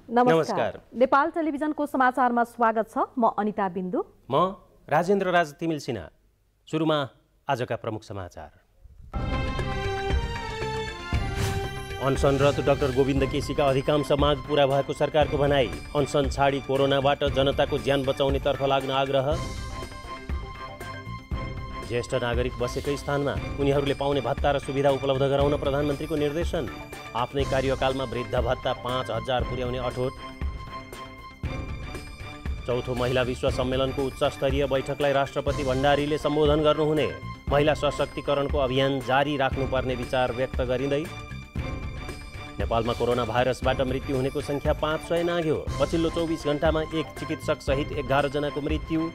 नमस्कार। नेपाल टेलिभिजनको समाचारमा स्वागत छ। म अनिता बिन्दु। म राजेन्द्र राज तिमिल सिन्हा। सुरुमा आजका प्रमुख समाचार। अनसनरत डाक्टर गोविन्द केसीका अधिकांश माग पूरा भएको सरकारको भनाई। अनसन छाडी कोरोनाबाट जनताको ज्यान बचाउनेतर्फ लाग्न आग्रह। ज्येष्ठ नागरिक बसेकै स्थानमा उनीहरूले पाउने भत्ता र सुविधा उपलब्ध गराउन प्रधानमन्त्रीको निर्देशन। आफ्नै कार्यकालमा वृद्ध भत्ता 5,000 पुर्याउने अठोट। चौथो महिला विश्व सम्मेलनको उच्चस्तरीय बैठकलाई राष्ट्रपति भण्डारीले सम्बोधन गर्नुहुने। महिला सशक्तिकरणको अभियान जारी राख्नुपर्ने विचार व्यक्त गरिँदै। नेपालमा कोरोना भाइरसबाट मृत्यु हुनेको सङ्ख्या 500 नाघ्यो। पछिल्लो 24 घण्टामा एक चिकित्सक सहित 11 जनाको मृत्यु।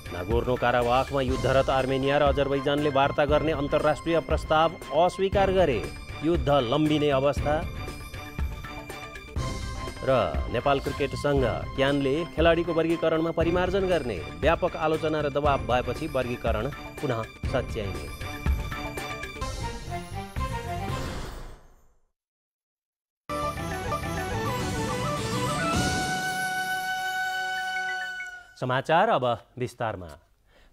नागोर्नो काराबाखमा युद्धरत अर्मेनिया र अजरबैजानले वार्ता गर्ने अन्तर्राष्ट्रिय प्रस्ताव अस्वीकार गरे। युद्ध लम्बिने अवस्था। र नेपाल क्रिकेट सङ्घ क्यानले खेलाडीको वर्गीकरणमा परिमार्जन गर्ने। व्यापक आलोचना र दबाव भएपछि वर्गीकरण पुनः सच्याइने। समाचार अब विस्तारमा।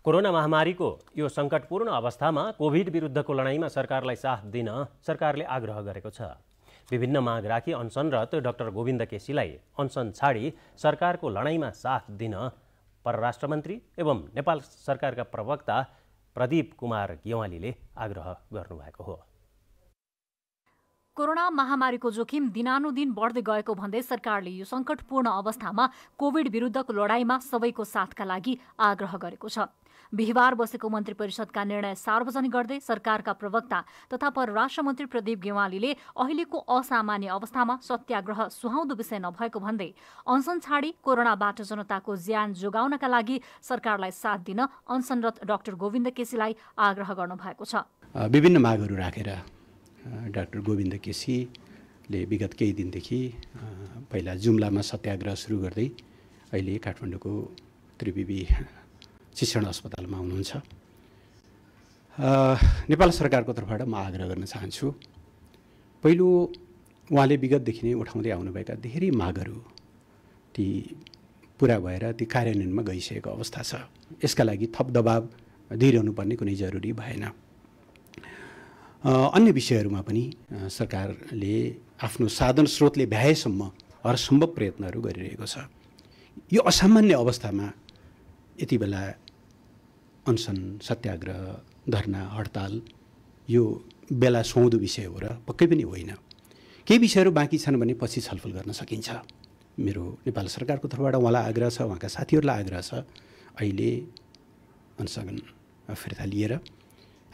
कोरोना महामारीको यो सङ्कटपूर्ण अवस्थामा कोभिड विरुद्धको लडाईँमा सरकारलाई साथ दिन सरकारले आग्रह गरेको छ। विभिन्न माग राखी अनसनरत डाक्टर गोविन्द केसीलाई अनसन छाडी सरकारको लडाईँमा साथ दिन परराष्ट्र मन्त्री एवं नेपाल सरकारका प्रवक्ता प्रदीप कुमार गेवालीले आग्रह गर्नुभएको हो। कोरोना महामारीको जोखिम दिनानुदिन बढ्दै गएको भन्दै सरकारले यो सङ्कटपूर्ण अवस्थामा कोभिड विरुद्धको लडाईँमा सबैको साथका लागि आग्रह गरेको छ। बिहिबार बसेको मन्त्री परिषदका निर्णय सार्वजनिक गर्दै सरकारका प्रवक्ता तथा परराष्ट्र मन्त्री प्रदीप गेवालीले अहिलेको असामान्य अवस्थामा सत्याग्रह सुहाउँदो विषय नभएको भन्दै अनसन छाडी कोरोनाबाट जनताको ज्यान जोगाउनका लागि सरकारलाई साथ दिन अनसनरत डाक्टर गोविन्द केसीलाई आग्रह गर्नुभएको छ। विभिन्न मागहरू राखेर डाक्टर गोविन्द केसीले विगत केही दिनदेखि पहिला जुम्लामा सत्याग्रह सुरु गर्दै अहिले काठमाडौँको त्रिवेणी शिक्षण अस्पतालमा हुनुहुन्छ। नेपाल सरकारको तर्फबाट म आग्रह गर्न चाहन्छु। पहिलो, उहाँले विगतदेखि नै उठाउँदै आउनुभएका धेरै मागहरू ती पुरा भएर ती कार्यान्वयनमा गइसकेको अवस्था छ। यसका लागि थप दबाब दिइरहनु पर्ने कुनै जरुरी भएन। अन्य विषयहरूमा पनि सरकारले आफ्नो साधन स्रोतले भ्याएसम्म हरसम्भव प्रयत्नहरू गरिरहेको छ। यो असामान्य अवस्थामा यति बेला अनसन, सत्याग्रह, धरना, हडताल यो बेला सुहाउँदो विषय हो र पक्कै पनि होइन। केही विषयहरू बाँकी छन् भने पछि छलफल गर्न सकिन्छ। मेरो नेपाल सरकारको तर्फबाट उहाँलाई आग्रह छ, उहाँका साथीहरूलाई आग्रह छ, अहिले अनसन फिर्ता लिएर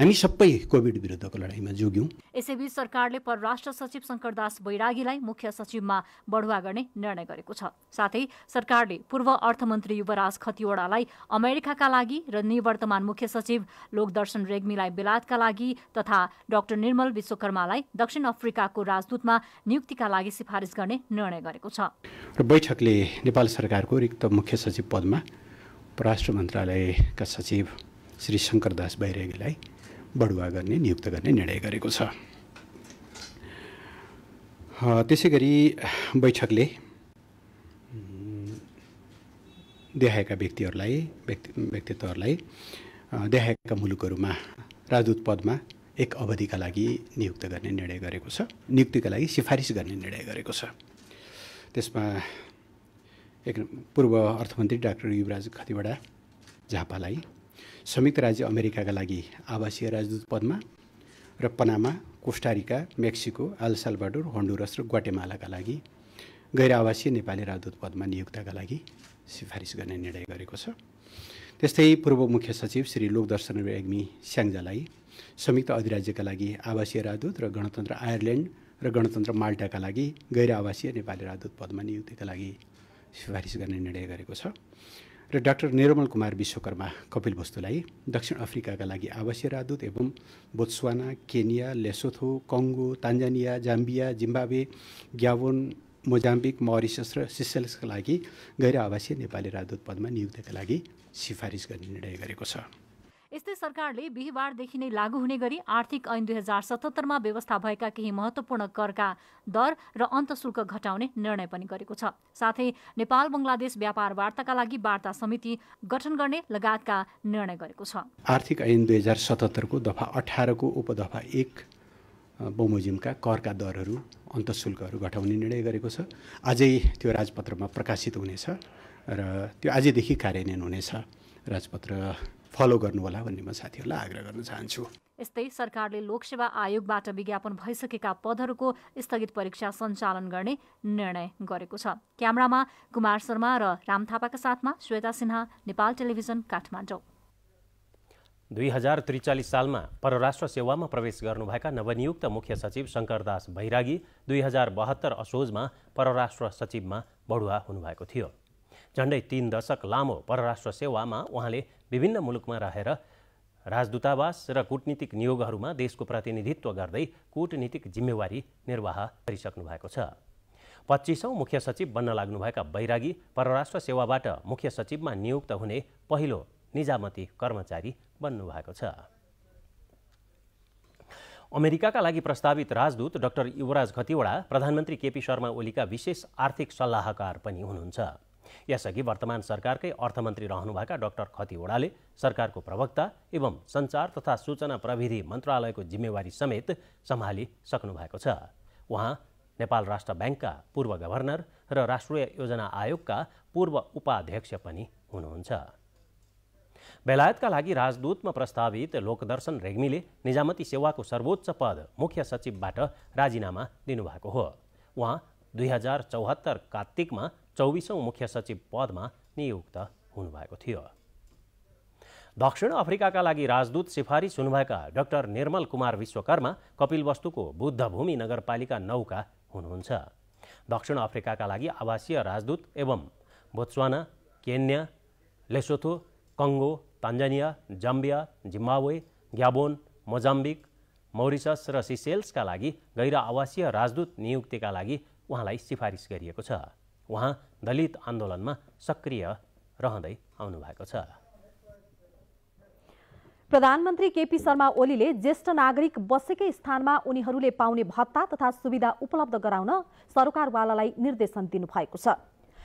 हामी सबै कोभिड विरुद्धको लडाईँमा जोग्यौँ। यसैबीच सरकारले परराष्ट्र सचिव शङ्करदास बैरागीलाई मुख्य सचिवमा बढुवा गर्ने निर्णय गरेको छ। साथै सरकारले पूर्व अर्थमन्त्री युवराज खतिवडालाई अमेरिकाका लागि र निवर्तमान मुख्य सचिव लोकदर्शन रेग्मीलाई बेलायतका लागि तथा डाक्टर निर्मल विश्वकर्मालाई दक्षिण अफ्रिकाको राजदूतमा नियुक्तिका लागि सिफारिस गर्ने निर्णय गरेको छ। र बैठकले नेपाल सरकारको रिक्त मुख्य सचिव पदमा परराष्ट्र मन्त्रालयका सचिव श्री शङ्करदास बैरागीलाई बढुवा गर्ने, नियुक्त गर्ने निर्णय गरेको छ। त्यसै गरी बैठकले देखाएका व्यक्तित्वहरूलाई देखाएका मुलुकहरूमा राजदूत पदमा एक अवधिका लागि नियुक्त गर्ने निर्णय गरेको छ, नियुक्तिका लागि सिफारिस गर्ने निर्णय गरेको छ। त्यसमा एक पूर्व अर्थमन्त्री डाक्टर युवराज खतिवडा झापालाई संयुक्त राज्य अमेरिकाका लागि आवासीय राजदूत पदमा र Panama, Costa Rica, Mexico, L Salvador, होन्डुरस र ग्वाटेमालाका लागि गैर आवासीय नेपाली राजदूत पदमा नियुक्तका लागि सिफारिस गर्ने निर्णय गरेको छ। त्यस्तै पूर्व मुख्य सचिव श्री लोकदर्शन रेग्मी स्याङ्जालाई संयुक्त अधिराज्यका लागि आवासीय राजदूत र गणतन्त्र आयरल्यान्ड र गणतन्त्र माल्टाका लागि गैर आवासीय नेपाली राजदूत पदमा नियुक्तिका लागि सिफारिस गर्ने निर्णय गरेको छ। र डाक्टर निर्मल कुमार विश्वकर्मा कपिलवस्तुलाई दक्षिण अफ्रिकाका लागि आवासीय राजदूत एवं Botswana, Kenya, Lesotho, Congo, Tanzania, Zambia, Zimbabwe, Gabon, Mozambique, Mauritius र सिसेल्सका लागि गैर आवासीय नेपाली राजदूत पदमा नियुक्तिका लागि सिफारिस गर्ने निर्णय गरेको छ। यस्तै सरकारले बिहीबारदेखि नै लागू हुने गरी आर्थिक ऐन 2077 व्यवस्था भएका केही महत्त्वपूर्ण करका दर र अन्तशुल्क घटाउने निर्णय पनि गरेको छ। साथै नेपाल बंगलादेश व्यापार वार्ताका लागि वार्ता समिति गठन गर्ने लगायतका निर्णय गरेको छ। आर्थिक ऐन 2077 को दफा 18 को उपदफा 1 बमोजिमका करका दरहरू अन्तशुल्कहरू घटाउने निर्णय गरेको छ। आजै त्यो राजपत्रमा प्रकाशित हुनेछ र त्यो आजैदेखि कार्यान्वयन हुनेछ। राजपत्र फलो गर्नु होला भन्ने म साथीहरूलाई आग्रह गर्न चाहन्छु। यस्तै सरकारले लोकसेवा आयोगबाट विज्ञापन भइसकेका पदहरूको स्थगित परीक्षा सञ्चालन गर्ने निर्णय गरेको छ। क्यामेरामा कुमार शर्मा र राम थापाका साथमा श्वेता सिन्हा, नेपाल टेलिभिजन, काठमाडौँ। 2043 सालमा परराष्ट्र सेवामा प्रवेश गर्नुभएका नवनियुक्त मुख्य सचिव शङ्करदास बैरागी 2072 असोजमा परराष्ट्र सचिवमा बढुवा हुनुभएको थियो। झण्डै 3 दशक लामो परराष्ट्र सेवामा उहाँले विभिन्न मुलुकमा रहेर राजदूतावास र कूटनीतिक नियोगहरूमा देशको प्रतिनिधित्व गर्दै कूटनीतिक जिम्मेवारी निर्वाह गरिसक्नु भएको छ। 25औं मुख्य सचिव बन्न लाग्नुभएका बैरागी परराष्ट्र सेवाबाट मुख्य सचिवमा नियुक्त हुने पहिलो निजामती कर्मचारी बन्नुभएको छ। अमेरिकाका लागि प्रस्तावित राजदूत डाक्टर युवराज खतिवडा प्रधानमन्त्री केपी शर्मा ओलीका विशेष आर्थिक सल्लाहकार पनि हुनुहुन्छ। यसअघि वर्तमान सरकारकै अर्थमन्त्री रहनुभएका डाक्टर खतिवडाले सरकारको प्रवक्ता एवं सञ्चार तथा सूचना प्रविधि मन्त्रालयको जिम्मेवारी समेत सम्हालिसक्नु भएको छ। उहाँ नेपाल राष्ट्र ब्याङ्कका पूर्व गभर्नर र राष्ट्रिय योजना आयोगका पूर्व उपाध्यक्ष पनि हुनुहुन्छ। बेलायतका लागि राजदूतमा प्रस्तावित लोकदर्शन रेग्मीले निजामती सेवाको सर्वोच्च पद मुख्य सचिवबाट राजीनामा दिनुभएको हो। उहाँ 2074 कार्तिकमा 24औं मुख्य सचिव पदमा नियुक्त हुनुभएको थियो। दक्षिण अफ्रिकाका लागि राजदूत सिफारिस हुनुभएका डाक्टर निर्मल कुमार विश्वकर्मा कपिलवस्तुको बुद्धभूमि नगरपालिका 9 का हुनुहुन्छ। दक्षिण अफ्रिकाका लागि आवासीय राजदूत एवं Botswana, Kenya, Lesotho, Congo, Tanzania, Zambia, Zimbabwe, Gabon, Mozambique, Mauritius र सिसेल्सका लागि गैर आवासीय राजदूत नियुक्तिका लागि उहाँलाई सिफारिस गरिएको छ। उहाँ दलित आन्दोलनमा सक्रिय रहँदै आउनुभएको छ। प्रधानमन्त्री केपी शर्मा ओलीले ज्येष्ठ नागरिक बसेकै स्थानमा उनीहरूले पाउने भत्ता तथा सुविधा उपलब्ध गराउन सरकारवालालाई निर्देशन दिनुभएको छ।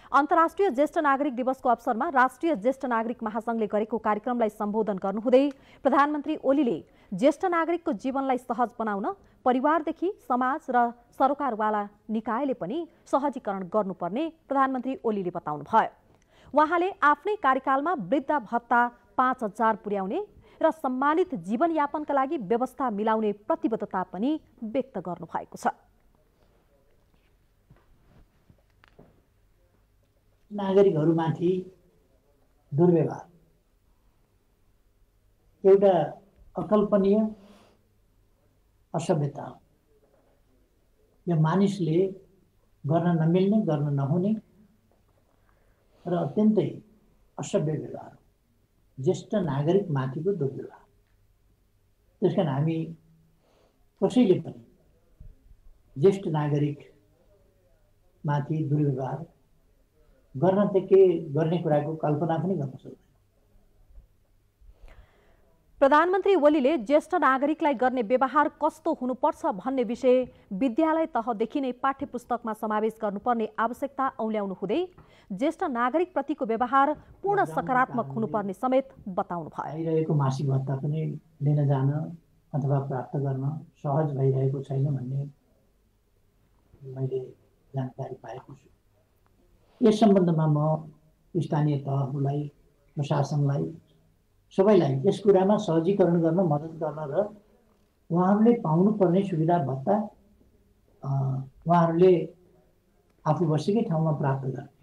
अन्तर्राष्ट्रिय ज्येष्ठ नागरिक दिवसको अवसरमा राष्ट्रिय ज्येष्ठ नागरिक महासंघले गरेको कार्यक्रमलाई सम्बोधन गर्नुहुँदै प्रधानमन्त्री ओलीले ज्येष्ठ नागरिकको जीवनलाई सहज बनाउन परिवारदेखि समाज र सरकारवाला निकायले पनि सहजीकरण गर्नुपर्ने प्रधानमन्त्री ओलीले बताउनुभयो। उहाँले आफ्नै कार्यकालमा वृद्ध भत्ता 5000 पुर्याउने र सम्मानित जीवनयापनका लागि व्यवस्था मिलाउने प्रतिबद्धता पनि व्यक्त गर्नुभएको छ। नागरिकहरूमाथि दुर्व्यवहार एउटा अकल्पनीय असभ्यता हो। यो मानिसले गर्न नमिल्ने, गर्न नहुने र अत्यन्तै असभ्य व्यवहार हो। ज्येष्ठ नागरिक माथिको दुर्व्यवहार। त्यसकारण हामी कसैले पनि ज्येष्ठ नागरिक माथि दुर्व्यवहार गर्ने कुराको कल्पना पनि गर्न सक्दैन। प्रधानमन्त्री ओलीले ज्येष्ठ नागरिकलाई गर्ने व्यवहार कस्तो हुनुपर्छ भन्ने विषय विद्यालय तहदेखि नै पाठ्यपुस्तकमा समावेश गर्नुपर्ने आवश्यकता औल्याउनु हुँदै ज्येष्ठ नागरिक प्रतिको व्यवहार पूर्ण सकारात्मक हुनुपर्ने समेत बताउनु भयो। आइरहेको मासिक भत्ता पनि लिन जान अथवा प्राप्त गर्न सहज भइरहेको छैन भन्ने मैले जानकारी पाएको छु। यस सम्बन्धमा म स्थानीय तहहरूलाई, प्रशासनलाई, सबैलाई यस कुरामा सहजीकरण गर्न मद्दत गर्न र उहाँहरूले पाउनुपर्ने सुविधा भत्ता उहाँहरूले आफू बसेकै ठाउँमा प्राप्त गर्ने।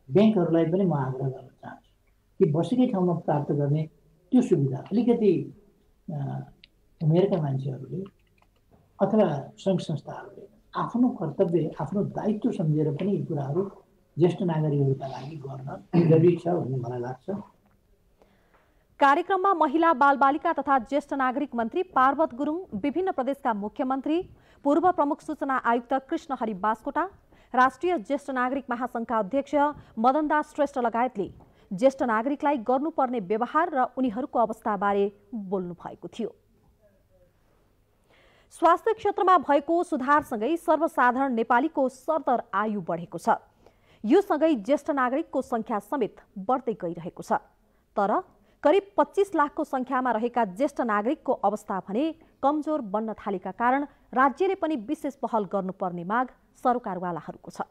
ब्याङ्कहरूलाई पनि म आग्रह गर्न चाहन्छु कि बसेकै ठाउँमा प्राप्त गर्ने त्यो सुविधा अलिकति उमेरका मान्छेहरूले अथवा सङ्घ संस्थाहरूले आफ्नो कर्तव्य, आफ्नो दायित्व सम्झेर पनि यी कुराहरू ज्येष्ठ नागरिकहरूका लागि गर्न जरुरी छ भन्ने मलाई लाग्छ। कार्यक्रममा महिला, बालबालिका तथा ज्येष्ठ नागरिक मन्त्री पार्वत गुरुङ, विभिन्न प्रदेशका मुख्यमन्त्री, पूर्व प्रमुख सूचना आयुक्त कृष्णहरि बास्कोटा, राष्ट्रिय ज्येष्ठ नागरिक महासंघका अध्यक्ष मदनदास श्रेष्ठ लगायतले ज्येष्ठ नागरिकलाई गर्नुपर्ने व्यवहार र उनीहरूको अवस्थाबारे बोल्नु भएको थियो। स्वास्थ्य क्षेत्रमा भएको सुधारसँगै सर्वसाधारण नेपालीको सरदर आयु बढेको छ। यो सँगै ज्येष्ठ नागरिकको संख्या समेत बढ्दै गइरहेको छ। तर करिब 25 लाखको संख्यामा रहेका ज्येष्ठ नागरिकको अवस्था भने कमजोर बन्न थालेका कारण राज्यले पनि विशेष पहल गर्नुपर्ने माग सरकारवालाहरूको छ।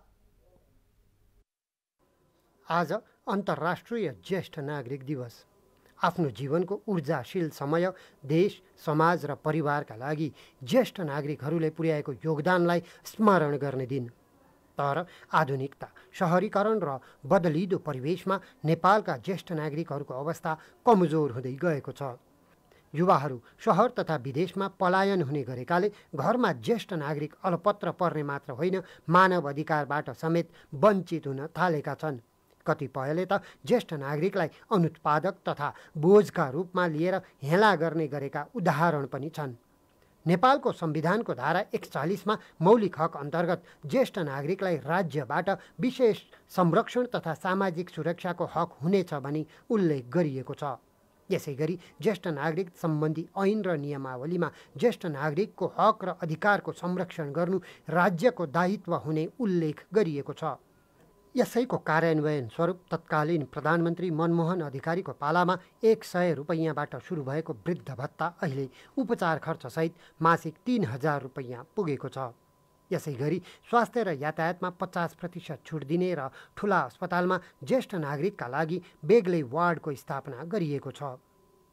आज अन्तर्राष्ट्रिय ज्येष्ठ नागरिक दिवस। आफ्नो जीवनको ऊर्जाशील समय देश, समाज र परिवारका लागि ज्येष्ठ नागरिकहरूले पुर्याएको योगदानलाई स्मरण गर्ने दिन। तर आधुनिकता, शहरीकरण र बदलिदो परिवेशमा नेपालका ज्येष्ठ नागरिकहरूको अवस्था कमजोर हुँदै गएको छ। युवाहरू शहर तथा विदेशमा पलायन हुने गरेकाले घरमा ज्येष्ठ नागरिक अलपत्र पर्ने मात्र होइन, मानव अधिकारबाट समेत वञ्चित हुन थालेका छन्। कतिपयले त ज्येष्ठ नागरिकलाई अनुत्पादक तथा बोझका रूपमा लिएर हेला गर्ने गरेका उदाहरण पनि छन्। नेपालको संविधानको धारा 41मा मौलिक हक अन्तर्गत ज्येष्ठ नागरिकलाई राज्यबाट विशेष संरक्षण तथा सामाजिक सुरक्षाको हक हुनेछ भनी उल्लेख गरिएको छ। यसै गरी ज्येष्ठ नागरिक सम्बन्धी ऐन र नियमावलीमा ज्येष्ठ नागरिकको हक र अधिकारको संरक्षण गर्नु राज्यको दायित्व हुने उल्लेख गरिएको छ। यसैको कार्यान्वयन स्वरूप तत्कालीन प्रधानमन्त्री मनमोहन अधिकारीको पालामा 100 रुपैयाँबाट सुरु भएको वृद्ध भत्ता अहिले उपचार खर्चसहित मासिक 3000 रुपैयाँ पुगेको छ। यसै गरी स्वास्थ्य र यातायातमा 50% छुट दिने र ठुला अस्पतालमा ज्येष्ठ नागरिकका लागि बेग्लै वार्डको स्थापना गरिएको छ।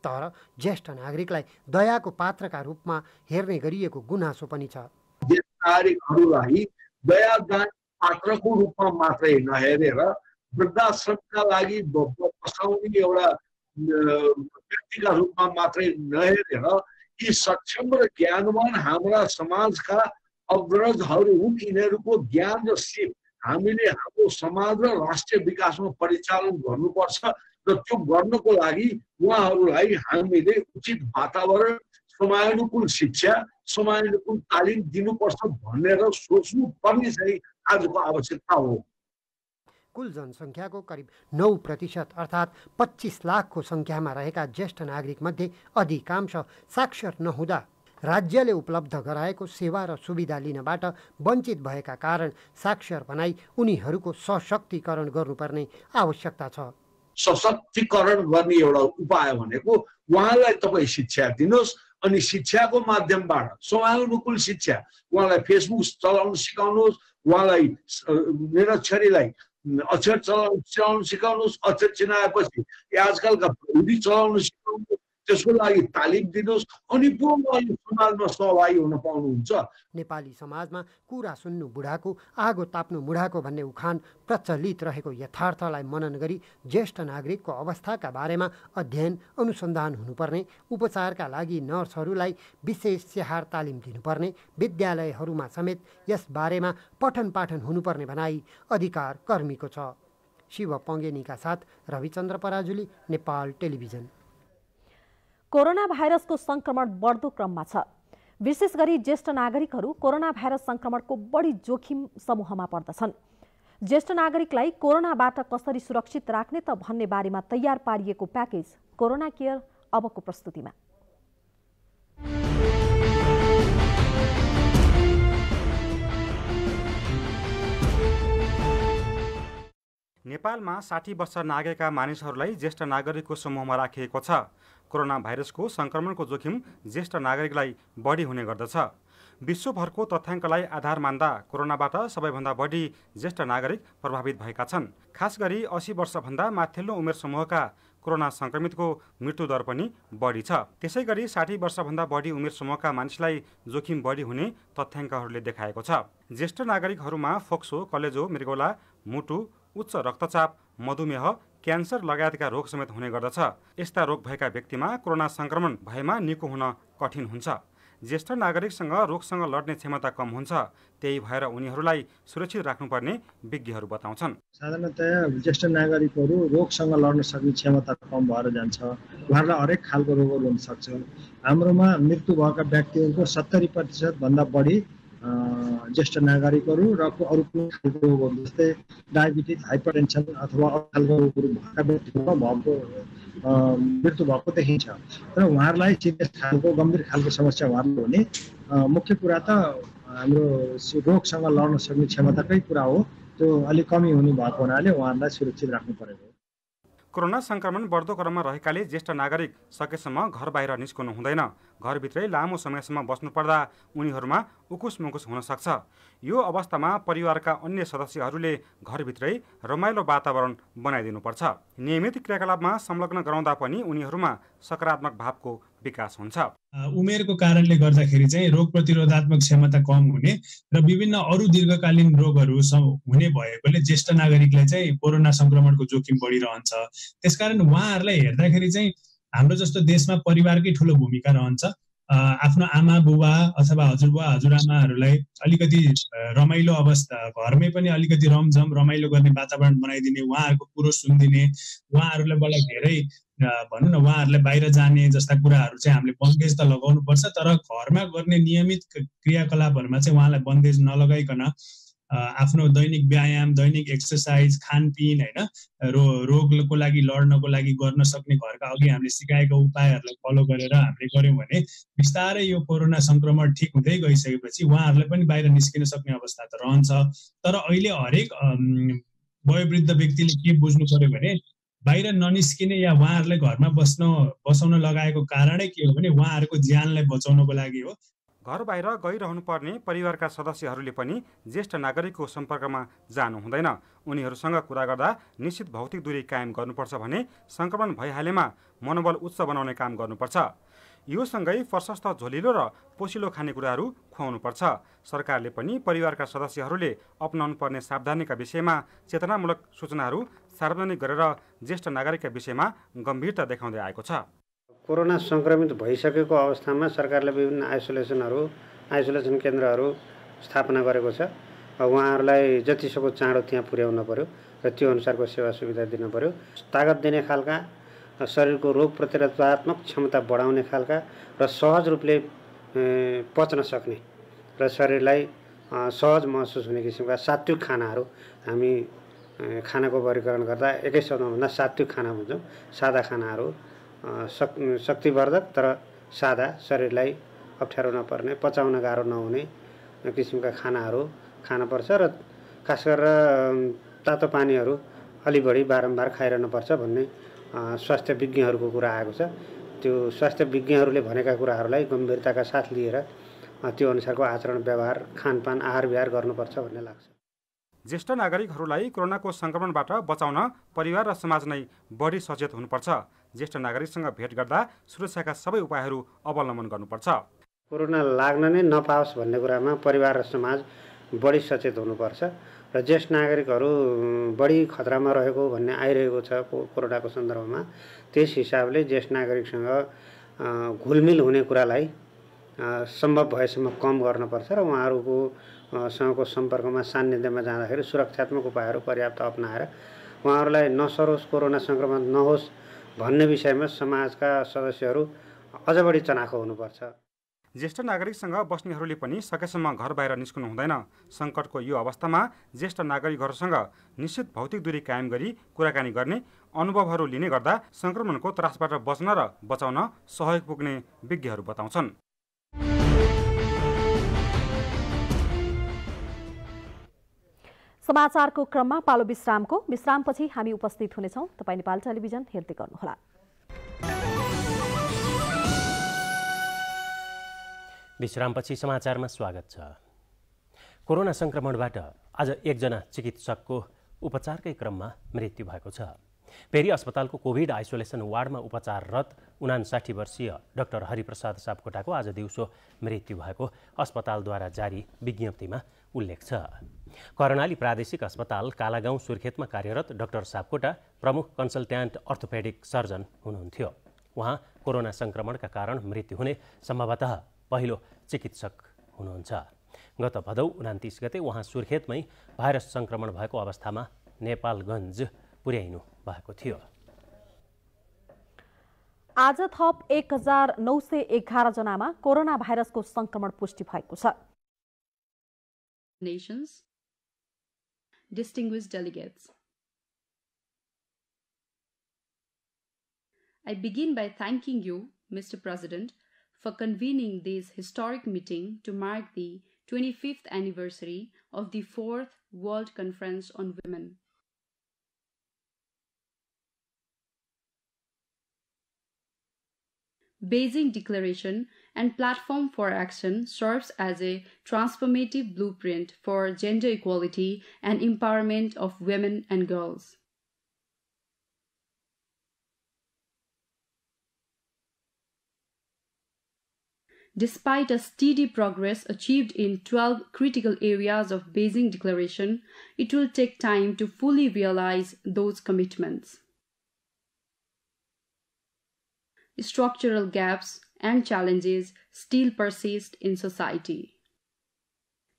तर ज्येष्ठ नागरिकलाई दयाको पात्रका रूपमा हेर्ने गरिएको गुनासो पनि छ। ज्येष्ठ नागरिकहरूलाई दयादान पात्रको रूपमा मात्रै नहेरेर वृद्धाश्रमका लागि बसाउने एउटा व्यक्तिका रूपमा मात्रै नहेरेर यी सक्षम र ज्ञानवान हाम्रा समाजका अग्रजहरू हुन्। यिनीहरूको ज्ञान र सिप हामीले हाम्रो समाज र राष्ट्रिय विकासमा परिचालन गर्नुपर्छ र त्यो गर्नको लागि उहाँहरूलाई हामीले उचित वातावरण, समयानुकूल शिक्षा, समयानुकूल तालिम दिनुपर्छ भनेर सोच्नु पर्ने चाहिँ आजको आवश्यकता हो। कुल जनसङ्ख्याको करिब 9% अर्थात् 25 लाखको सङ्ख्यामा रहेका ज्येष्ठ नागरिक मध्ये अधिकांश साक्षर नहुँदा राज्यले उपलब्ध गराएको सेवा र सुविधा लिनबाट वञ्चित भएका कारण साक्षर बनाई उनीहरूको सशक्तिकरण गर्नुपर्ने आवश्यकता छ। सशक्तिकरण गर्ने एउटा उपाय भनेको उहाँलाई तपाईँ शिक्षा दिनुहोस् अनि शिक्षाको माध्यमबाट समयानुकूल शिक्षा, उहाँलाई फेसबुक चलाउन सिकाउनुहोस्, उहाँलाई मेरो छोरीलाई अक्षर चलाउन सिकाउनुहोस्, अक्षर चिनाएपछि आजकलका प्रविधि चलाउन सिकाउनुहोस्, त्यसको लागि तालिम दिनुहोस् अनि पो समाजमा सहभागी हुन पाउनुहुन्छ। नेपाली समाजमा कुरा सुन्नु बुढाको आगो ताप्नु बुढाको भन्ने उखान प्रचलित रहेको यथार्थलाई मनन गरी ज्येष्ठ नागरिकको अवस्थाका बारेमा अध्ययन अनुसन्धान हुनुपर्ने, उपचारका लागि नर्सहरूलाई विशेष स्याहार तालिम दिनुपर्ने, विद्यालयहरूमा समेत यस बारेमा पठन पाठन हुनुपर्ने भनाई अधिकार कर्मीको छ। शिव पङ्गेनीका साथ रविचन्द्र पराजुली, नेपाल टेलिभिजन। कोरोना भाइरसको संक्रमण बढ्दो क्रममा छ। विशेष गरी ज्येष्ठ नागरिकहरू कोरोना भाइरस संक्रमणको बढी जोखिम समूहमा पर्दछन्। ज्येष्ठ नागरिकलाई कोरोनाबाट कसरी सुरक्षित राख्ने त भन्ने बारेमा तयार पारिएको प्याकेज कोरोना केयर अबको प्रस्तुतिमा। नेपालमा 60 वर्ष नागेका मानिसहरूलाई ज्येष्ठ नागरिकको समूहमा राखिएको छ। कोरोना भाइरसको संक्रमणको जोखिम ज्येष्ठ नागरिकलाई बढी हुने गर्दछ। विश्वभरको तथ्याङ्कलाई आधार मान्दा कोरोनाबाट सबैभन्दा बढी ज्येष्ठ नागरिक प्रभावित भएका छन्। खास गरी 80 वर्षभन्दा माथिल्लो उमेर समूहका कोरोना संक्रमितको मृत्युदर पनि बढी छ। त्यसै गरी 60 वर्षभन्दा बढी उमेर समूहका मानिसलाई जोखिम बढी हुने तथ्याङ्कहरूले देखाएको छ। ज्येष्ठ नागरिकहरूमा फोक्सो, कलेजो, मृगौला, मुटु, उच्च रक्तचाप, मधुमेह, क्यान्सर लगायतका रोग समेत हुने गर्दछ। यस्ता रोग भएका व्यक्तिमा कोरोना संक्रमण भएमा निको हुन कठिन हुन्छ। ज्येष्ठ नागरिकसँग रोगसँग लड्ने क्षमता कम हुन्छ। त्यही भएर उनीहरूलाई सुरक्षित राख्नुपर्ने विज्ञहरू बताउँछन्। साधारणतया ज्येष्ठ नागरिकहरू रोगसँग लड्न सक्ने क्षमता कम भएर जान्छ। उहाँहरूलाई हरेक खालको रोगहरू हुन सक्छ। हाम्रोमा मृत्यु भएका व्यक्तिहरूको 70% भन्दा बढी ज्येष्ठ नागरिकहरू र अरू कुनै खालको रोगहरू जस्तै डायबिटिज, हाइपरटेन्सन अथवा अरू खालको रोगहरू भएका व्यक्तिहरूमा भएको मृत्यु भएको देखिन्छ। र उहाँहरूलाई सिरियस खालको गम्भीर खालको समस्या उहाँहरूले हुने मुख्य कुरा त हाम्रो रोगसँग लड्न सक्ने क्षमताकै कुरा हो। त्यो अलिक कमी हुने भएको हुनाले उहाँहरूलाई सुरक्षित राख्नु परेको हो। कोरोना संक्रमण बढ्दो क्रममा रहेकाले ज्येष्ठ नागरिक सकेसम्म घर बाहिर निस्कनु हुँदैन। घरभित्रै लामो समयसम्म बस्नुपर्दा उनीहरूमा उकुस मुकुस हुन सक्छ। यो अवस्थामा परिवारका अन्य सदस्यहरूले घरभित्रै रमाइलो वातावरण बनाइदिनुपर्छ। नियमित क्रियाकलापमा संलग्न गराउँदा पनि उनीहरूमा सकारात्मक भावको विकास हुन्छ। उमेरको कारणले गर्दाखेरि चाहिँ रोग प्रतिरोधात्मक क्षमता कम हुने र विभिन्न अरू दीर्घकालीन रोगहरू हुने भएकोले ज्येष्ठ नागरिकलाई चाहिँ कोरोना संक्रमणको जोखिम बढिरहन्छ। त्यसकारण उहाँहरूलाई हेर्दाखेरि चाहिँ हाम्रो जस्तो देशमा परिवारकै ठुलो भूमिका रहन्छ। आफ्नो आमा बुबा अथवा हजुरबुवा हजुरआमाहरूलाई अलिकति रमाइलो अवस्था, घरमै पनि अलिकति रमझम रमाइलो गर्ने वातावरण बनाइदिने, उहाँहरूको कुरो सुनिदिने, उहाँहरूलाई धेरै भनौँ न उहाँहरूलाई बाहिर जाने जस्ता कुराहरू चाहिँ हामीले बन्देज त लगाउनु पर्छ। तर घरमा गर्ने नियमित क्रियाकलापहरूमा चाहिँ उहाँलाई बन्देज नलगाइकन आफ्नो दैनिक व्यायाम, दैनिक एक्सर्साइज, खानपिन होइन रोगको लागि लड्नको लागि गर्न सक्ने घरका अघि हामीले सिकाएका उपायहरूलाई फलो गरेर हामीले गऱ्यौँ भने बिस्तारै यो कोरोना संक्रमण ठिक हुँदै गइसकेपछि उहाँहरूलाई पनि बाहिर निस्किन सक्ने अवस्था त रहन्छ। तर अहिले हरेक वयोवृद्ध व्यक्तिले के बुझ्नु पर्यो भने बाहिर ननिस्किने या उहाँहरूलाई घरमा बसाउन लगाएको कारणै के हो भने उहाँहरूको ज्यानलाई बचाउनको लागि हो। घर बाहिर गइरहनु पर्ने परिवारका सदस्यहरूले पनि ज्येष्ठ नागरिकको सम्पर्कमा जानु हुँदैन। उनीहरूसँग कुरा गर्दा निश्चित भौतिक दूरी कायम गर्नुपर्छ भने संक्रमण भइहालेमा मनोबल उच्च बनाउने काम गर्नुपर्छ। यो सँगै प्रशस्त झोलिलो र पोसिलो खानेकुराहरू खुवाउनुपर्छ। सरकारले पनि परिवारका सदस्यहरूले अपनाउनु पर्ने सावधानीका विषयमा चेतनामूलक सूचनाहरू सार्वजनिक गरेर ज्येष्ठ नागरिकका विषयमा गम्भीरता देखाउँदै आएको छ। कोरोना संक्रमित भइसकेको अवस्थामा सरकारले विभिन्न आइसोलेसन केन्द्रहरू स्थापना गरेको छ। उहाँहरूलाई जतिसक्दो चाँडो त्यहाँ पुर्याउन पर्यो र त्यो अनुसारको सेवा सुविधा दिन पर्यो। तागत दिने खालका, शरीरको रोग प्रतिरोधात्मक क्षमता बढाउने खालका र सहज रूपले पच्न सक्ने र शरीरलाई सहज महसुस हुने किसिमका सात्विक खानाहरू हामी खानाको वर्गीकरण गर्दा एकै शब्दमा भन्दा सात्विक खाना भन्छौँ। सादा खानाहरू शक्तिवर्धक तर सादा, शरीरलाई अप्ठ्यारो नपर्ने, पचाउन गाह्रो नहुने किसिमका खानाहरू खानुपर्छ र खास गरेर तातो पानीहरू अलि बढी बारम्बार खाइरहनुपर्छ भन्ने स्वास्थ्य विज्ञहरूको कुरा आएको छ। त्यो स्वास्थ्य विज्ञहरूले भनेका कुराहरूलाई गम्भीरताका साथ लिएर त्यो अनुसारको आचरण व्यवहार, खानपान, आहार विहार गर्नुपर्छ भन्ने लाग्छ। ज्येष्ठ नागरिकहरूलाई कोरोनाको संक्रमणबाट बचाउन परिवार र समाज नै बढी सचेत हुनुपर्छ। ज्येष्ठ नागरिकसँग भेट गर्दा सुरक्षाका सबै उपायहरू अवलम्बन गर्नुपर्छ। कोरोना लाग्न नै नपाओस् भन्ने कुरामा परिवार र समाज बढी सचेत हुनुपर्छ र ज्येष्ठ नागरिकहरू बढी खतरामा रहेको भन्ने आइरहेको छ कोरोनाको सन्दर्भमा। त्यस हिसाबले ज्येष्ठ नागरिकसँग घुलमिल हुने कुरालाई सम्भव भएसम्म कम गर्नुपर्छ र उहाँहरूको सँगको सम्पर्कमा सान्निध्यमा जाँदाखेरि सुरक्षात्मक उपायहरू पर्याप्त अपनाएर उहाँहरूलाई नसरोस्, कोरोना संक्रमण नहोस् भन्ने विषयमा समाजका सदस्यहरू अझ बढी चनाखो हुनुपर्छ। ज्येष्ठ नागरिकसँग बस्नेहरूले पनि सकेसम्म घर बाहिर निस्कनु हुँदैन। सङ्कटको यो अवस्थामा ज्येष्ठ नागरिकहरूसँग निश्चित भौतिक दूरी कायम गरी कुराकानी गर्ने, अनुभवहरू लिने गर्दा संक्रमणको त्रासबाट बच्न र बचाउन सहयोग पुग्ने विज्ञहरू बताउँछन्। समाचारको क्रममा पालो विश्रामपछि हामी उपस्थित हुनेछौँ। तपाईँ नेपाल टेलिभिजन हेर्दै गर्नुहोला। विश्रामपछि समाचारमा स्वागत छ। कोरोना संक्रमणबाट आज एकजना चिकित्सकको उपचारकै क्रममा मृत्यु भएको छ। पेरी अस्पतालको कोभिड आइसोलेसन वार्डमा उपचाररत 59 वर्षीय डाक्टर हरिप्रसाद सापकोटाको आज दिउँसो मृत्यु भएको अस्पतालद्वारा जारी विज्ञप्तिमा उल्लेख छ। कर्णाली प्रादेशिक अस्पताल कालागाउँ सुर्खेतमा कार्यरत डाक्टर सापकोटा प्रमुख कन्सल्ट्यान्ट अर्थोपेडिक सर्जन हुनुहुन्थ्यो। उहाँ कोरोना संक्रमणका कारण मृत्यु हुने सम्भवतः पहिलो चिकित्सक हुनुहुन्छ। गत भदौ 29 गते उहाँ सुर्खेतमै भाइरस संक्रमण भएको अवस्थामा नेपालगञ्ज पुर्याइनु भएको थियो। आज थप 1911 जनामा कोरोना भाइरसको संक्रमण पुष्टि भएको छ। nations, distinguished delegates. I begin by thanking you, Mr. President, for convening this historic meeting to mark the 25th anniversary of the 4th World Conference on Women. Beijing Declaration and Platform for Action serves as a transformative blueprint for gender equality and empowerment of women and girls. Despite a steady progress achieved in 12 critical areas of Beijing Declaration, it will take time to fully realize those commitments. Structural gaps and challenges still persist in society.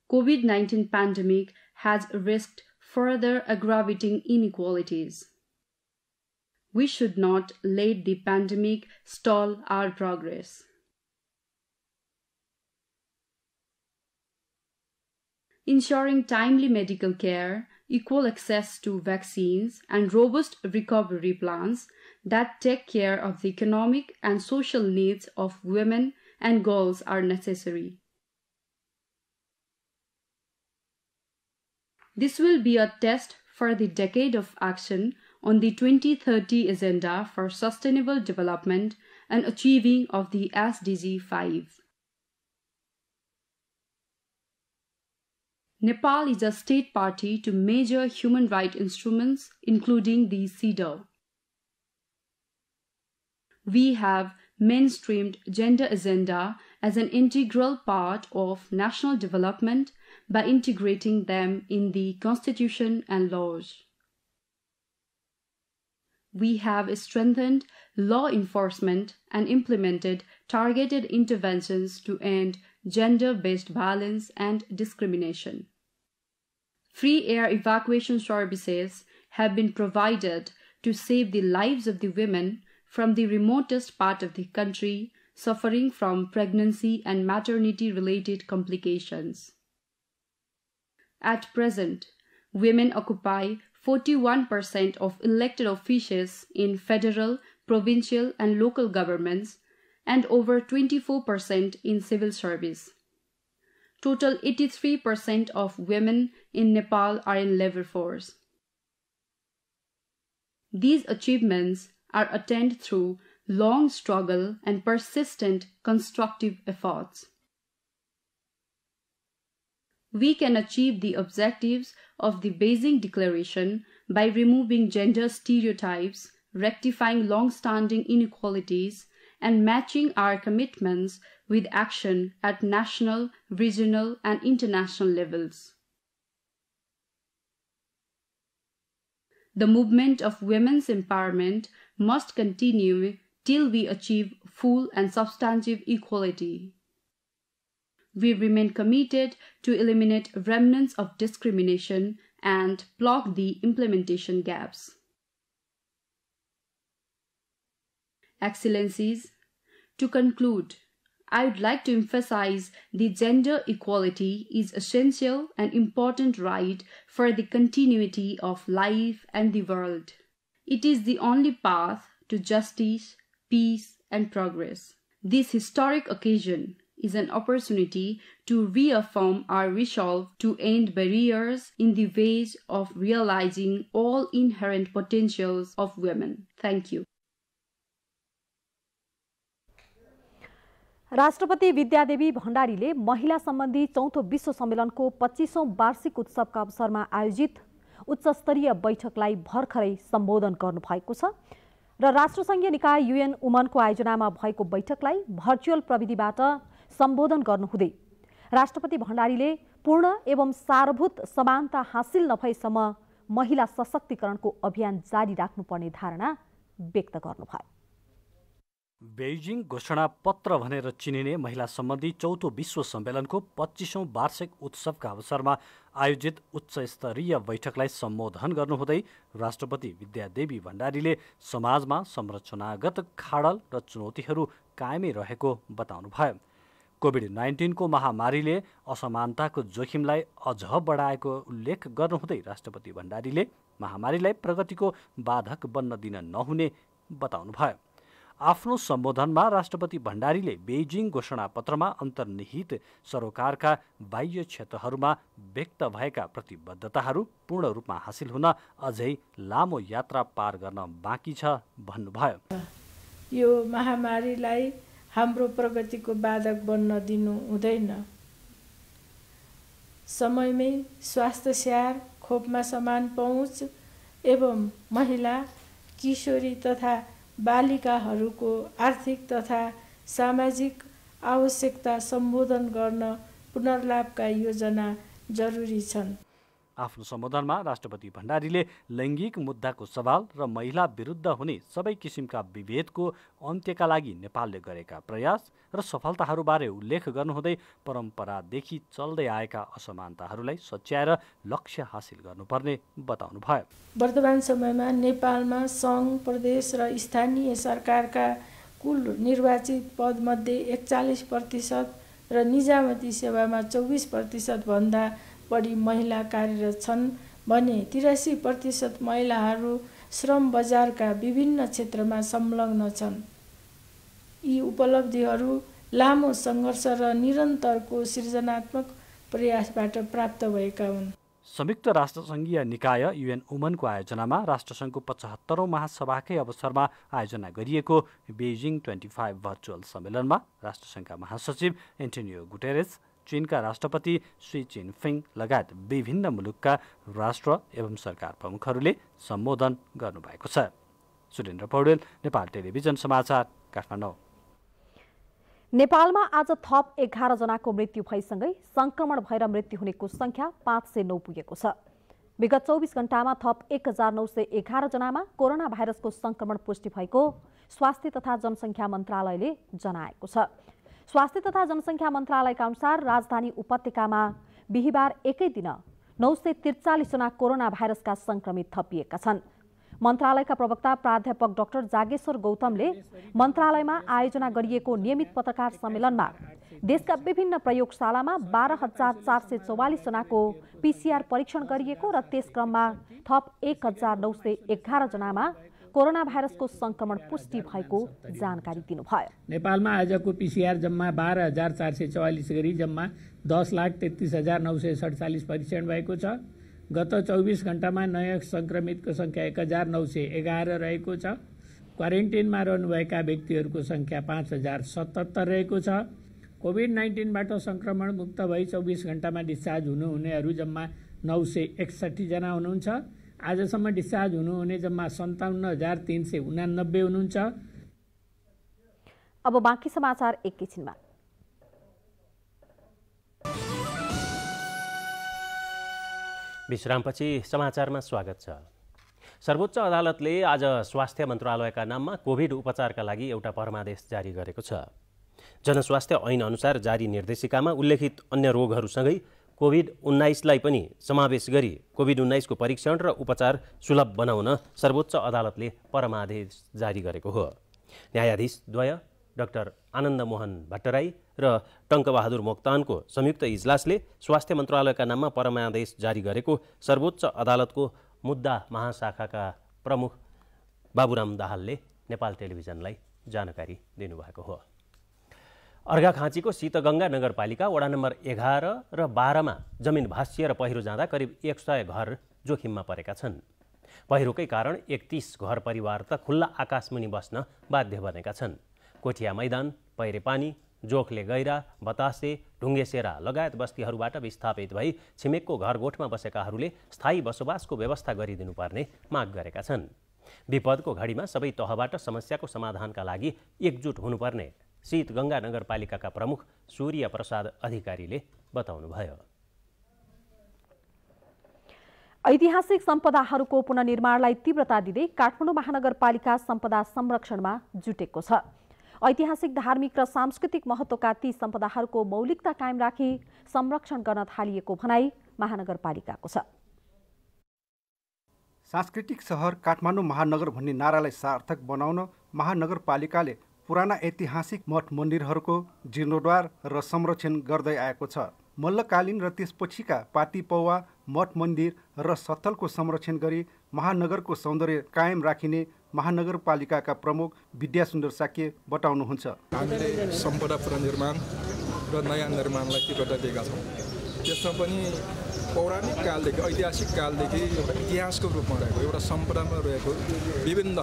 COVID-19 pandemic has risked further aggravating inequalities. We should not let the pandemic stall our progress. Ensuring timely medical care, equal access to vaccines, and robust recovery plans that take care of the economic and social needs of women and girls are necessary. This will be a test for the decade of action on the 2030 Agenda for Sustainable Development and Achieving of the SDG 5. Nepal is a state party to major human rights instruments, including the CEDAW. We have mainstreamed gender agenda as an integral part of national development by integrating them in the constitution and laws. We have strengthened law enforcement and implemented targeted interventions to end gender-based violence and discrimination. Free air evacuation services have been provided to save the lives of the women from the remotest part of the country suffering from pregnancy and maternity-related complications. At present, women occupy 41% of elected offices in federal, provincial, and local governments, and over 24% in civil service. Total 83% of women in Nepal are in labor force. These achievements are attained through long struggle and persistent constructive efforts. We can achieve the objectives of the Beijing Declaration by removing gender stereotypes, rectifying long-standing inequalities, and matching our commitments with action at national, regional, and international levels. The movement of women's empowerment must continue till we achieve full and substantive equality. We remain committed to eliminate remnants of discrimination and plug the implementation gaps. Excellencies, to conclude, I would like to emphasize that gender equality is essential and important right for the continuity of life and the world. It is the only path to justice, peace, and progress. This historic occasion is an opportunity to reaffirm our resolve to end barriers in the ways of realizing all inherent potentials of women. Thank you. राष्ट्रपति विद्यादेवी भण्डारीले महिला सम्बन्धी चौथो विश्व सम्मेलनको 25औं वार्षिक उत्सवका अवसरमा आयोजित उच्चस्तरीय बैठकलाई भर्खरै सम्बोधन गर्नुभएको छ र राष्ट्रसङ्घीय निकाय UN वुमनको आयोजनामा भएको बैठकलाई भर्चुअल प्रविधिबाट सम्बोधन गर्नुहुँदै राष्ट्रपति भण्डारीले पूर्ण एवं सारभूत समानता हासिल नभएसम्म महिला सशक्तिकरणको अभियान जारी राख्नुपर्ने धारणा व्यक्त गर्नुभयो। बेइजिङ घोषणा पत्र भनेर चिनिने महिला सम्बन्धी चौथो विश्व सम्मेलनको 25औं वार्षिक उत्सवका अवसरमा आयोजित उच्च स्तरीय बैठकलाई सम्बोधन गर्नुहुँदै राष्ट्रपति विद्यादेवी भण्डारीले समाजमा संरचनागत खाडल र चुनौतीहरू कायमै रहेको बताउनुभयो। कोभिड-19 को महामारीले असमानताको जोखिमलाई अझ बढाएको उल्लेख गर्नुहुँदै राष्ट्रपति भण्डारीले महामारीलाई प्रगतिको बाधक बन्न दिन नहुने बताउनुभयो। आफ्नो सम्बोधनमा राष्ट्रपति भण्डारीले बेइजिङ घोषणापत्रमा अन्तर्निहित सरोकारका बाह्य क्षेत्रहरूमा व्यक्त भएका प्रतिबद्धताहरू पूर्ण रूपमा हासिल हुन अझै लामो यात्रा पार गर्न बाँकी छ भन्नुभयो। यो महामारीलाई हाम्रो प्रगतिको बाधक बन्न दिनु हुँदैन। समयमै स्वास्थ्य स्याहार, खोपमा समान पहुँच एवं महिला, किशोरी तथा बालिकाहरूको आर्थिक तथा सामाजिक आवश्यकता सम्बोधन गर्न पुनर्लाभका योजना जरुरी छन्। आफ्नो सम्बोधनमा राष्ट्रपति भण्डारीले लैङ्गिक मुद्दाको सवाल र महिला विरुद्ध हुने सबै किसिमका विभेदको अन्त्यका लागि नेपालले गरेका प्रयास र सफलताहरूबारे उल्लेख गर्नुहुँदै परम्परादेखि चल्दै आएका असमानताहरूलाई सच्याएर लक्ष्य हासिल गर्नुपर्ने बताउनुभयो। वर्तमान समयमा नेपालमा सङ्घ, प्रदेश र स्थानीय सरकारका कुल निर्वाचित पदमध्ये 41% र निजामती सेवामा 24% भन्दा बढी महिला कार्यरत छन् भने 83% महिलाहरू श्रम बजारका विभिन्न क्षेत्रमा संलग्न छन्। यी उपलब्धिहरू लामो सङ्घर्ष र निरन्तरको सृजनात्मक प्रयासबाट प्राप्त भएका हुन्। संयुक्त राष्ट्रसङ्घीय निकाय UN वुमनको आयोजनामा राष्ट्रसङ्घको 75औं महासभाकै अवसरमा आयोजना गरिएको बेइजिङ 25 भर्चुअल सम्मेलनमा राष्ट्रसङ्घका महासचिव एन्टोनियो गुटेरेस, चीनका राष्ट्रपति सी जिनपिङ लगायत विभिन्न मुलुकका राष्ट्र एवं सरकार प्रमुखहरूले सम्बोधन गर्नुभएको छ। सुरेन्द्र पौडेल, नेपाल टेलिभिजन समाचार, काठमाडौँ। नेपालमा आज थप 11 जनाको मृत्यु भएसँगै संक्रमण भएर मृत्यु हुनेको संख्या 509 पुगेको छ। विगत 24 घण्टामा थप 1911 जनामा कोरोना भाइरसको संक्रमण पुष्टि भएको स्वास्थ्य तथा जनसङ्ख्या मन्त्रालयले जनाएको छ। स्वास्थ्य तथा जनसङ्ख्या मन्त्रालयका अनुसार राजधानी उपत्यकामा बिहिबार एकै दिन 943 जना कोरोना भाइरसका संक्रमित थपिएका छन्। मन्त्रालयका प्रवक्ता प्राध्यापक डाक्टर जागेश्वर गौतमले मन्त्रालयमा आयोजना गरिएको नियमित पत्रकार सम्मेलनमा देशका विभिन्न प्रयोगशालामा 12,444 जनाको PCR परीक्षण गरिएको र त्यस क्रममा थप 1,911 जनामा कोरोना भाइरसको संक्रमण पुष्टि भएको जानकारी दिनुभयो। नेपालमा आजको PCR जम्मा 12,444 गरी जम्मा 10,33,947 परीक्षण भएको छ। गत 24 घण्टामा नयाँ संक्रमितको संख्या 1,911 रहेको छ। क्वारेन्टिनमा रहनुभएका व्यक्तिहरूको संख्या 5,077 रहेको छ। कोभिड-19बाट संक्रमण मुक्त भई 24 घण्टामा डिस्चार्ज हुनुहुनेहरू जम्मा 961 जना हुनुहुन्छ। आजसम्म डिस्चार्ज हुनुहुने जम्मा 57,389 हुनुहुन्छ। अब बाँकी समाचार एकैछिनमा। विश्रामपछि समाचारमा स्वागत छ। सर्वोच्च अदालतले आज स्वास्थ्य मन्त्रालयका नाममा कोभिड उपचारका लागि एउटा परमादेश जारी गरेको छ। जनस्वास्थ्य ऐन अनुसार जारी निर्देशिकामा उल्लेखित अन्य रोगहरूसँगै कोभिड-19लाई पनि समावेश गरी कोभिड-19 को परीक्षण र उपचार सुलभ बनाउन सर्वोच्च अदालतले परमादेश जारी गरेको हो। न्यायाधीश द्वय डाक्टर आनन्द मोहन भट्टराई र टङ्कबहादुर मोक्तानको संयुक्त इजलासले स्वास्थ्य मन्त्रालयका नाममा परमादेश जारी गरेको सर्वोच्च अदालतको मुद्दा महाशाखाका प्रमुख बाबुराम दाहालले नेपाल टेलिभिजनलाई जानकारी दिनुभएको हो। अर्घाखाँचीको शीतगङ्गा नगरपालिका वडा नम्बर 11 र 12 मा जमिन भासिएर पहिरो जाँदा करिब 100 घर जोखिममा परेका छन्। पहिरोकै कारण 31 घर परिवार त खुल्ला आकाशमुनि बस्न बाध्य बनेका छन्। कोठिया मैदान, पहिरे पानी, जोखले गैरा, बतासे, ढुङ्गेसेरा लगायत बस्तीहरूबाट विस्थापित भई छिमेकको घरगोठमा बसेकाहरूले स्थायी बसोबासको व्यवस्था गरिदिनुपर्ने माग गरेका छन्। विपदको घडीमा सबै तहबाट समस्याको समाधानका लागि एकजुट हुनुपर्ने शीतगङ्गा नगरपालिकाका प्रमुख सूर्य प्रसाद अधिकारीले बताउनुभयो। ऐतिहासिक सम्पदाहरूको पुनर्निर्माणलाई तीव्रता दिँदै काठमाडौँ महानगरपालिका सम्पदा संरक्षणमा जुटेको छ। ऐतिहासिक, धार्मिक र सांस्कृतिक महत्त्वका ती सम्पदाहरूको मौलिकता कायम राखी संरक्षण गर्न थालिएको भनाई महानगरपालिकाको छ। सांस्कृतिक सहर काठमाडौँ महानगर भन्ने नारालाई सार्थक बनाउन महानगरपालिकाले पुराना ऐतिहासिक मठ मन्दिरहरूको जीर्णोद्धार र संरक्षण गर्दै आएको छ। मल्लकालीन र त्यसपछिका पाटी पौवा मठ मन्दिर र सत्तलको संरक्षण गरी महानगरको सौन्दर्य कायम राखिने महानगरपालिकाका प्रमुख विद्यासुन्दर साक्य बताउनुहुन्छ। हामीले सम्पदा पुनर्निर्माण र नयाँ निर्माणलाई तीव्रता दिएका छौँ। त्यसमा पनि पौराणिक कालदेखि ऐतिहासिक कालदेखि एउटा इतिहासको रूपमा रहेको एउटा सम्पदामा रहेको विभिन्न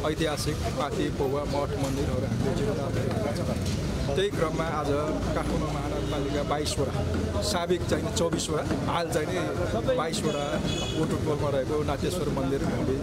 ऐतिहासिक पाटी पौवा मठ मन्दिरहरू हामीले जीर्णोद्धार गरेका छौँ। त्यही क्रममा आज काठमाडौँ महानगरपालिका 22वटा, साबिक चाहिँ 24वटा, हाल चाहिँ 22वटा ओटोटोलमा रहेको नाट्येश्वर मन्दिर हामीले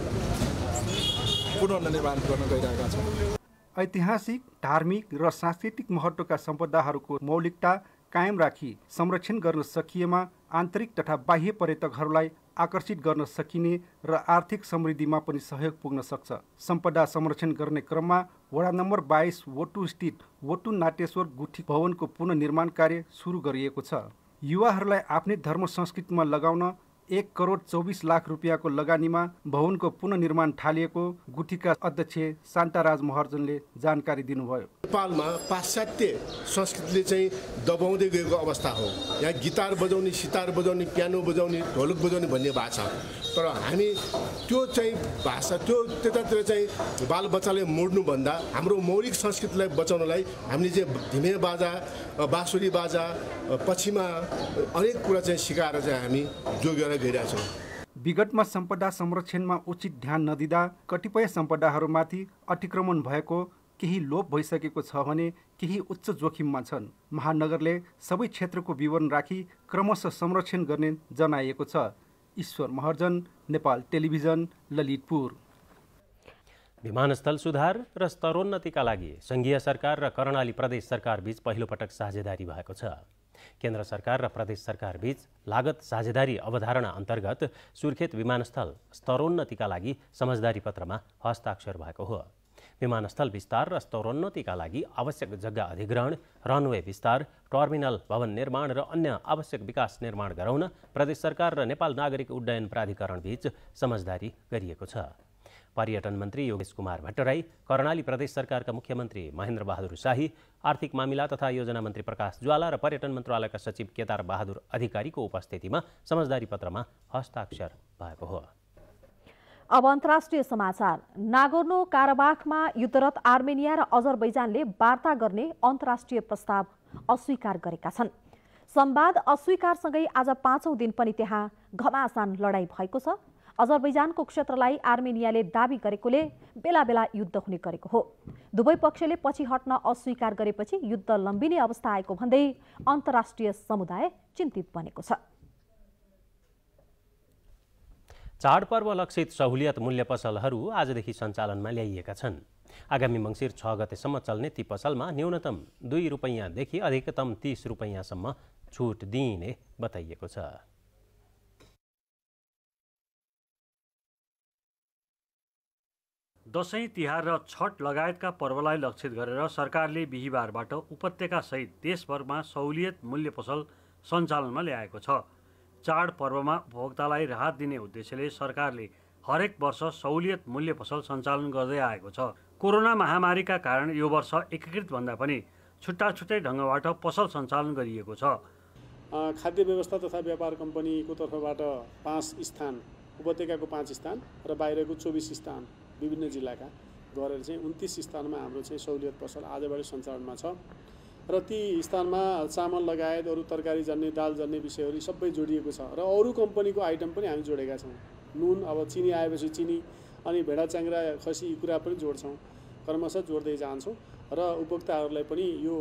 पुनर्निर्माण गर्न गइरहेका छौँ। ऐतिहासिक, धार्मिक र सांस्कृतिक महत्त्वका सम्पदाहरूको मौलिकता कायम राखी संरक्षण गर्न सकिएमा आन्तरिक तथा बाह्य पर्यटकहरूलाई आकर्षित गर्न सकिने र आर्थिक समृद्धिमा पनि सहयोग पुग्न सक्छ। सम्पदा संरक्षण गर्ने क्रममा वडा नम्बर 22 वटु स्थित वटु नाट्येश्वर गुठी भवनको पुनर्निर्माण कार्य सुरु गरिएको छ। युवाहरूलाई आफ्नै धर्म संस्कृतिमा लगाउन 1,24,00,000 रुपियाँको लगानीमा भवनको पुनर्निर्माण थालिएको गुठीका अध्यक्ष शान्ताराज महर्जनले जानकारी दिनुभयो। नेपालमा पाश्चात्य संस्कृतिले चाहिँ दबाउँदै गएको अवस्था हो। यहाँ गिटार बजाउने, सितार बजाउने, पियानो बजाउने, ढोलक बजाउने भन्ने भाषा, तर हामी त्यो चाहिँ भाषा त्यो त्यतातिर चाहिँ बालबच्चाले मोड्नुभन्दा हाम्रो मौलिक संस्कृतिलाई बचाउनलाई हामीले चाहिँ धिमे बाजा, बाँसुरी बाजा, पछिमा अनेक कुरा चाहिँ सिकाएर चाहिँ हामी जोगेर गइरहेका छौँ। विगतमा सम्पदा संरक्षणमा उचित ध्यान नदिँदा कतिपय सम्पदाहरूमाथि अतिक्रमण भएको, केही लोप भइसकेको छ भने केही उच्च जोखिममा छन्। महानगरले सबै क्षेत्रको विवरण राखी क्रमशः संरक्षण गर्ने जनाइएको छ। ईश्वर महर्जन, नेपाल टेलिभिजन, ललितपुर। विमानस्थल सुधार र स्तरोन्नतिका लागि संघीय सरकार र कर्णाली प्रदेश सरकार बीच पहिलो पटक साझेदारी भएको छ। केन्द्र सरकार र प्रदेश सरकार बीच लागत साझेदारी अवधारणा अन्तर्गत सुर्खेत विमानस्थल स्तरोन्नतिका लागि समझदारी पत्रमा हस्ताक्षर भएको हो। विमानस्थल विस्तार र स्तरोन्नतिका लागि आवश्यक जग्गा अधिग्रहण, रनवे विस्तार, टर्मिनल भवन निर्माण र अन्य आवश्यक विकास निर्माण गराउन प्रदेश सरकार र नेपाल नागरिक उड्डयन प्राधिकरण बीच समझदारी गरिएको छ। पर्यटन मन्त्री योगेश कुमार भट्टराई, कर्णाली प्रदेश सरकारका मुख्यमन्त्री महेन्द्र बहादुर शाही, आर्थिक मामिला तथा योजना मन्त्री प्रकाश ज्वाला र पर्यटन मन्त्रालयका सचिव केदार बहादुर अधिकारीको उपस्थितिमा समझदारी पत्रमा हस्ताक्षर भएको हो। अब अन्तर्राष्ट्रिय समाचार। नागोर्नो काराबाखमा युद्धरत आर्मेनिया र अजरबैजानले वार्ता गर्ने अन्तर्राष्ट्रिय प्रस्ताव अस्वीकार गरेका छन्। संवाद अस्वीकारसँगै आज 5औं दिन पनि त्यहाँ घमासान लडाईँ भएको छ। अजरबैजानको क्षेत्रलाई आर्मेनियाले दाबी गरेकोले बेला बेला युद्ध हुने गरेको हो। दुवै पक्षले पछि हट्न अस्वीकार गरेपछि युद्ध लम्बिने अवस्था आएको भन्दै अन्तर्राष्ट्रिय समुदाय चिन्तित बनेको छ। चाडपर्व लक्षित सहुलियत मूल्य पसलहरू आजदेखि सञ्चालनमा ल्याइएका छन्। आगामी मङ्सिर 6 गतेसम्म चल्ने ती पसलमा न्यूनतम 2 रुपैयाँदेखि अधिकतम 30 रुपैयाँसम्म छुट दिइने बताइएको छ। दशैं, तिहार र छठ लगायतका पर्वलाई लक्षित गरेर सरकारले बिहिबारबाट उपत्यकासहित देशभरमा सहुलियत मूल्य पसल सञ्चालनमा ल्याएको छ। चाडपर्वमा उपभोक्तालाई राहत दिने उद्देश्यले सरकारले हरेक वर्ष सहुलियत मूल्य पसल सञ्चालन गर्दै आएको छ। कोरोना महामारीका कारण यो वर्ष एकीकृत भन्दा पनि छुट्टा छुट्टै ढङ्गबाट पसल सञ्चालन गरिएको छ। खाद्य व्यवस्था तथा व्यापार कम्पनीको तर्फबाट 5 स्थान, उपत्यकाको 5 स्थान र बाहिरको 24 स्थान विभिन्न जिल्लाका गरेर चाहिँ 29 स्थानमा हाम्रो चाहिँ सहुलियत पसल आजबाट सञ्चालनमा छ र ती स्थानमा चामल लगायत अरू तरकारी जन्ने, दाल जन्ने विषयहरू सबै जोडिएको छ र अरू कम्पनीको आइटम पनि हामी जोडेका छौँ। नुन, अब चिनी आएपछि चिनी, अनि भेडा च्याङ्ग्रा, खसी यी कुरा पनि जोड्छौँ, क्रमशः जोड्दै जान्छौँ र उपभोक्ताहरूलाई पनि यो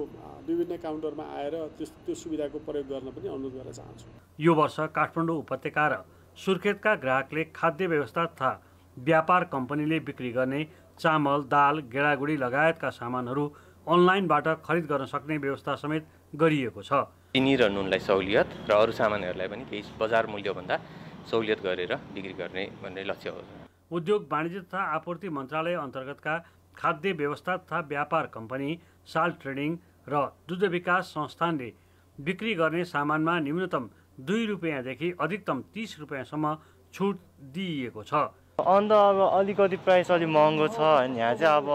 विभिन्न काउन्टरमा आएर त्यो सुविधाको प्रयोग गर्न पनि अनुरोध गर्न चाहन्छु। यो वर्ष काठमाडौँ उपत्यका र सुर्खेतका ग्राहकले खाद्य व्यवस्था तथा व्यापार कम्पनीले बिक्री गर्ने चामल, दाल, गेडागुडी लगायतका सामानहरू अनलाइनबाट खरिद गर्न सक्ने व्यवस्था समेत गरिएको छ। चिनी र नुनलाई सहुलियत र अरू सामानहरूलाई पनि केही बजार मूल्यभन्दा सहुलियत गरेर बिक्री गर्ने भन्ने लक्ष्य हो। उद्योग, वाणिज्य तथा आपूर्ति मन्त्रालय अन्तर्गतका खाद्य व्यवस्था तथा व्यापार कम्पनी, साल ट्रेडिङ र दुग्ध विकास संस्थानले बिक्री गर्ने सामानमा न्यूनतम 2 रुपैयाँदेखि अधिकतम 30 रुपैयाँसम्म छुट दिइएको छ। अन्त अब अलिकति प्राइस अलि महँगो छ, यहाँ चाहिँ अब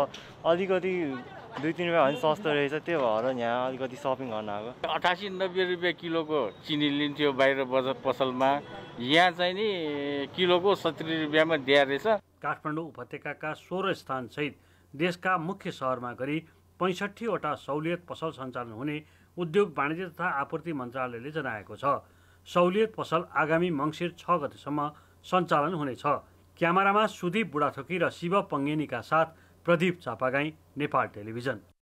अलिकति 2-3 रुपियाँ भने सस्तो रहेछ, त्यो भएर यहाँ अलिकति सपिङ गर्न आएको। 88-90 रुपियाँ किलोको चिनी लिन्थ्यो बाहिर बजार पसलमा, यहाँ चाहिँ नि किलोको 70 रुपियाँमा दिया रहेछ। काठमाडौँ उपत्यकाका 16 स्थानसहित देशका मुख्य सहरमा गरी 65 वटा सहुलियत पसल सञ्चालन हुने उद्योग वाणिज्य तथा आपूर्ति मन्त्रालयले जनाएको छ। सहुलियत पसल आगामी मङ्सिर 6 गतेसम्म सञ्चालन हुनेछ। क्यामेरामा सुदीप बुढाथोकी र शिव पङ्गेनीका साथ प्रदीप चापागाई, नेपाल टेलिभिजन।